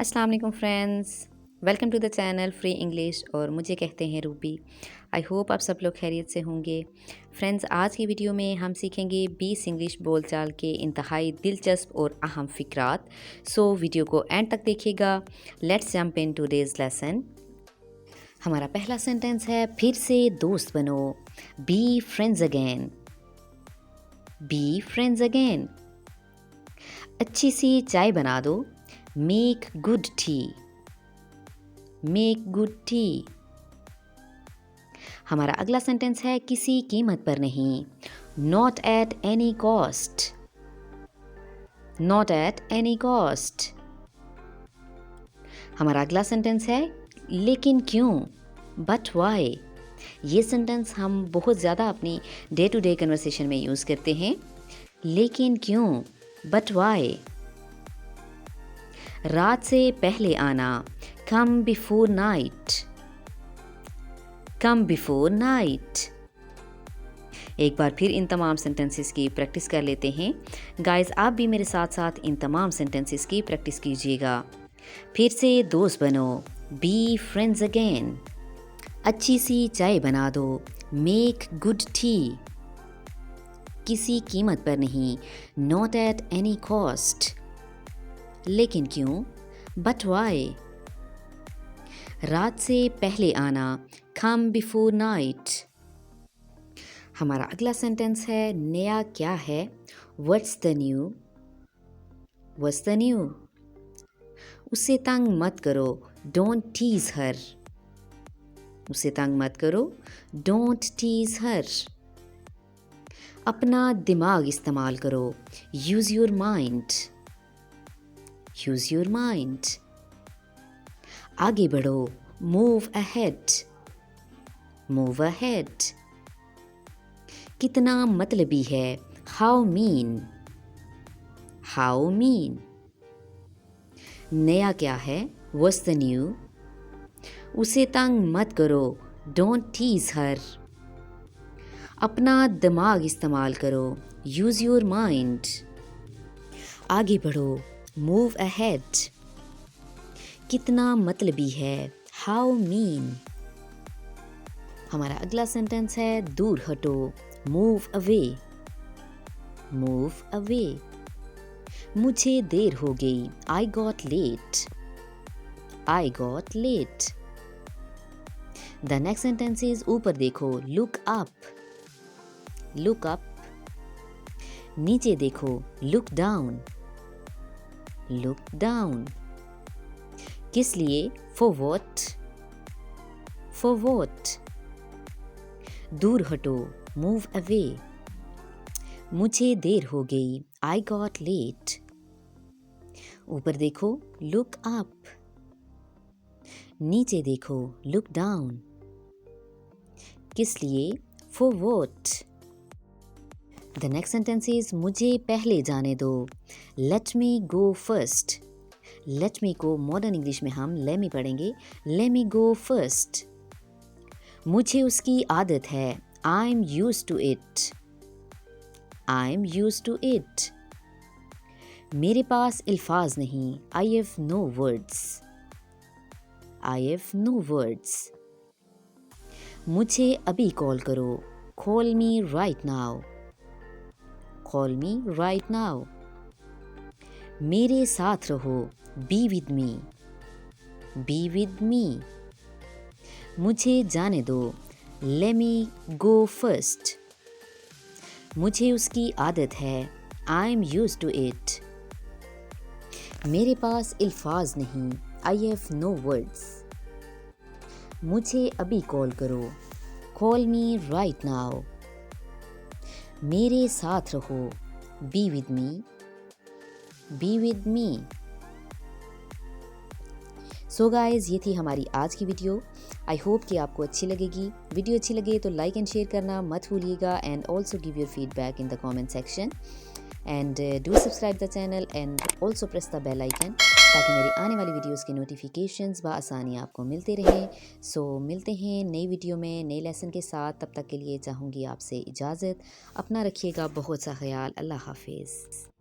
अस्सलाम वालेकुम friends, welcome to the channel free English और मुझे कहते हैं रूबी। आई होप आप सब लोग खैरियत से होंगे। फ्रेंड्स, आज की वीडियो में हम सीखेंगे 20 इंग्लिश बोलचाल के इंतहाई दिलचस्प और अहम फ़िक्रात। सो वीडियो को एंड तक देखिएगा। Let's jump in today's lesson. हमारा पहला सेंटेंस है, फिर से दोस्त बनो। Be friends again. Be friends again. अच्छी सी चाय बना दो। Make good T. Make good T. हमारा अगला सेंटेंस है, किसी कीमत पर नहीं। Not at any cost. Not at any cost. हमारा अगला सेंटेंस है, लेकिन क्यों। But why. ये सेंटेंस हम बहुत ज़्यादा अपनी डे टू डे कन्वर्सेशन में यूज़ करते हैं। लेकिन क्यों, बट वाई। रात से पहले आना। Come before night. Come before night. एक बार फिर इन तमाम सेंटेंसेस की प्रैक्टिस कर लेते हैं। गाइस, आप भी मेरे साथ साथ इन तमाम सेंटेंसेस की प्रैक्टिस कीजिएगा। फिर से दोस्त बनो। Be friends again. अच्छी सी चाय बना दो। Make good T. किसी कीमत पर नहीं। Not at any cost. लेकिन क्यों, बट वाई। रात से पहले आना। Come before night. हमारा अगला सेंटेंस है, नया क्या है। What's the new. What's the new. उसे तंग मत करो। डोंट टीज हर। उसे तंग मत करो। Don't tease her. अपना दिमाग इस्तेमाल करो। Use your mind. Use your mind. आगे बढ़ो। Move ahead. Move ahead. कितना मतलबी है। How mean. How mean. नया क्या है। What's the new. उसे तंग मत करो। Don't tease her. अपना दिमाग इस्तेमाल करो। Use your mind. आगे बढ़ो। Move ahead. कितना मतलबी है। How mean. हमारा अगला सेंटेंस है, दूर हटो। Move away. Move away. मुझे देर हो गई। I got late. I got late. The next sentence is, ऊपर देखो। Look up. Look up. नीचे देखो। Look down. Look down. किस लिए। For what. For what. दूर हटो। Move away. मुझे देर हो गई। I got late. ऊपर देखो। Look up. नीचे देखो। Look down. किस लिए। For what. The next sentence is, मुझे पहले जाने दो। Let me go first. Let me को मॉडर्न इंग्लिश में हम ले मी पढ़ेंगे। ले मी गो फर्स्ट। मुझे उसकी आदत है। I am use to it. I am use to it. मेरे पास अल्फाज नहीं। I have no words. I have no words. मुझे अभी कॉल करो। Call me right now. Call me right now. मेरे साथ रहो। Be with me. Be with me. मुझे जाने दो। Let me go first. मुझे उसकी आदत है। I am use to it. मेरे पास अल्फाज नहीं। I have no words. मुझे अभी कॉल करो। Call me right now. मेरे साथ रहो। Be with me. Be with me. So guys, ये थी हमारी आज की वीडियो। आई होप कि आपको अच्छी लगेगी। वीडियो अच्छी लगे तो लाइक एंड शेयर करना मत भूलिएगा, and also give your feedback in the comment section, and do subscribe the channel and also press the bell icon, ताकि मेरी आने वाली वीडियोस के नोटिफिकेशंस बआसानी आपको मिलते रहें। सो मिलते हैं नई वीडियो में नए लेसन के साथ। तब तक के लिए चाहूँगी आपसे इजाज़त। अपना रखिएगा बहुत सा ख्याल। अल्लाह हाफिज़।